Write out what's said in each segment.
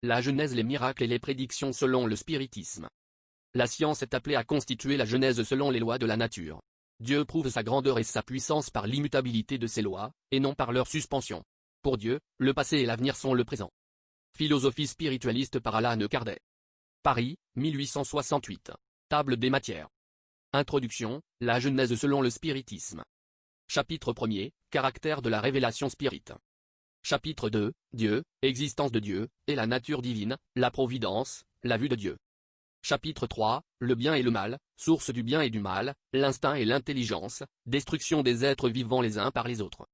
La Genèse, les miracles et les prédictions selon le spiritisme. La science est appelée à constituer la Genèse selon les lois de la nature. Dieu prouve sa grandeur et sa puissance par l'immutabilité de ses lois, et non par leur suspension. Pour Dieu, le passé et l'avenir sont le présent. Philosophie spiritualiste par Alan Kardec. Paris, 1868. Table des matières. Introduction, la Genèse selon le spiritisme. Chapitre 1er, caractère de la révélation spirite. Chapitre 2, Dieu, existence de Dieu, et la nature divine, la providence, la vue de Dieu. Chapitre 3, le bien et le mal, source du bien et du mal, l'instinct et l'intelligence, destruction des êtres vivants les uns par les autres.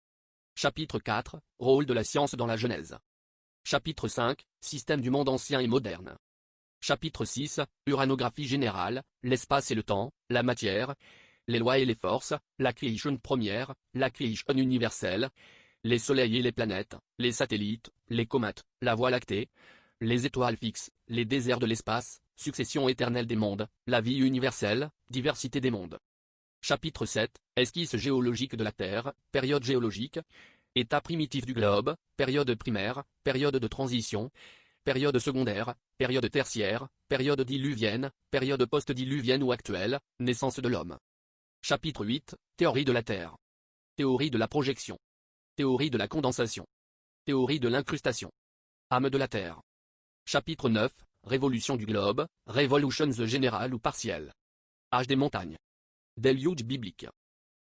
Chapitre 4, rôle de la science dans la Genèse. Chapitre 5, système du monde ancien et moderne. Chapitre 6, uranographie générale, l'espace et le temps, la matière, les lois et les forces, la création première, la création universelle, les soleils et les planètes, les satellites, les comètes, la Voie lactée, les étoiles fixes, les déserts de l'espace, succession éternelle des mondes, la vie universelle, diversité des mondes. Chapitre 7, esquisse géologique de la Terre, période géologique, état primitif du globe, période primaire, période de transition, période secondaire, période tertiaire, période diluvienne, période post-diluvienne ou actuelle, naissance de l'homme. Chapitre 8, théorie de la Terre. Théorie de la projection. Théorie de la condensation. Théorie de l'incrustation. Âme de la Terre. Chapitre 9, révolution du globe, revolutions générales ou partielles. Âge des montagnes. Déluge biblique.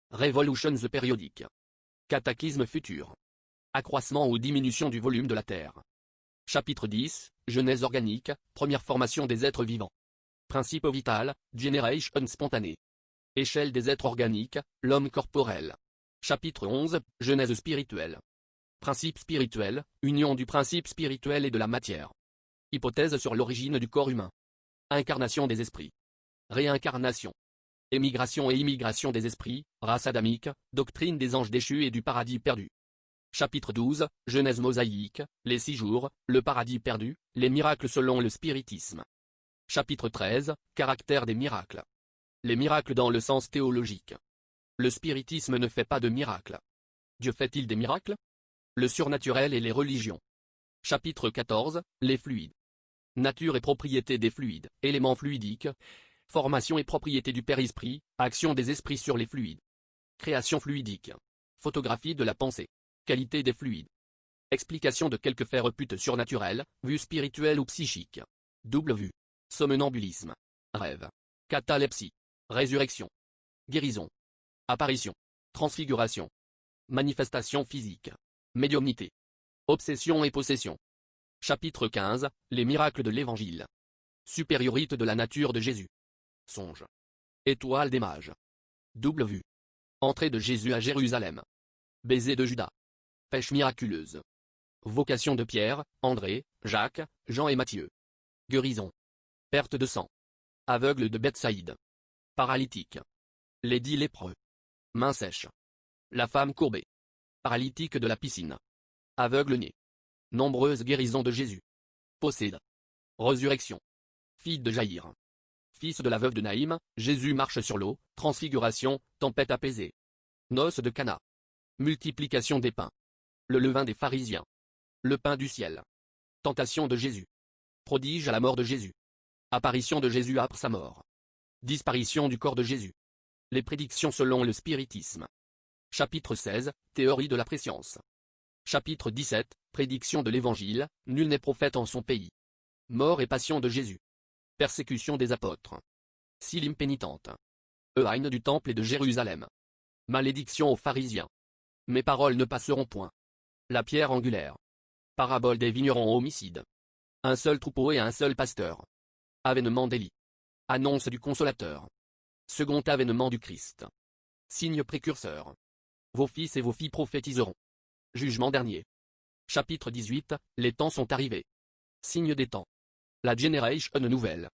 Revolutions périodiques. Cataclysme futur. Accroissement ou diminution du volume de la Terre. Chapitre 10, Genèse organique, première formation des êtres vivants. Principe vital, generation spontanée. Échelle des êtres organiques, l'homme corporel. Chapitre 11, Genèse spirituelle. Principe spirituel, union du principe spirituel et de la matière. Hypothèse sur l'origine du corps humain. Incarnation des esprits. Réincarnation. Émigration et immigration des esprits, race adamique, doctrine des anges déchus et du paradis perdu. Chapitre 12, Genèse mosaïque, les 6 jours, le paradis perdu, les miracles selon le spiritisme. Chapitre 13, caractère des miracles. Les miracles dans le sens théologique. Le spiritisme ne fait pas de miracles. Dieu fait-il des miracles? Le surnaturel et les religions. Chapitre 14, les fluides. Nature et propriété des fluides, éléments fluidiques. Formation et propriété du Père-Esprit, action des esprits sur les fluides. Création fluidique. Photographie de la pensée. Qualité des fluides. Explication de quelques faits reputes surnaturels, vue spirituelle ou psychique. Double vue. Somnambulisme. Rêve. Catalepsie. Résurrection. Guérison. Apparition. Transfiguration. Manifestation physique. Médiumnité. Obsession et possession. Chapitre 15, les miracles de l'Évangile. Supériorité de la nature de Jésus. Songe. Étoile des mages. Double vue. Entrée de Jésus à Jérusalem. Baiser de Judas. Pêche miraculeuse. Vocation de Pierre, André, Jacques, Jean et Matthieu. Guérison. Perte de sang. Aveugle de Bethsaïde. Paralytique. Les 10 lépreux. Main sèche. La femme courbée. Paralytique de la piscine. Aveugle-né. Nombreuses guérisons de Jésus. Possède. Résurrection. Fille de Jaïr. Fils de la veuve de Naïm, Jésus marche sur l'eau, transfiguration, tempête apaisée. Noces de Cana. Multiplication des pains. Le levain des pharisiens. Le pain du ciel. Tentation de Jésus. Prodige à la mort de Jésus. Apparition de Jésus après sa mort. Disparition du corps de Jésus. Les prédictions selon le spiritisme. Chapitre 16, théorie de la préscience. Chapitre 17, prédiction de l'Évangile, nul n'est prophète en son pays. Mort et passion de Jésus. Persécution des apôtres. Silim pénitente. Haine du temple et de Jérusalem. Malédiction aux pharisiens. Mes paroles ne passeront point. La pierre angulaire. Parabole des vignerons homicides. Un seul troupeau et un seul pasteur. Avènement d'Élie. Annonce du Consolateur. Second avènement du Christ. Signe précurseur. Vos fils et vos filles prophétiseront. Jugement dernier. Chapitre 18, les temps sont arrivés. Signe des temps. La génération nouvelle.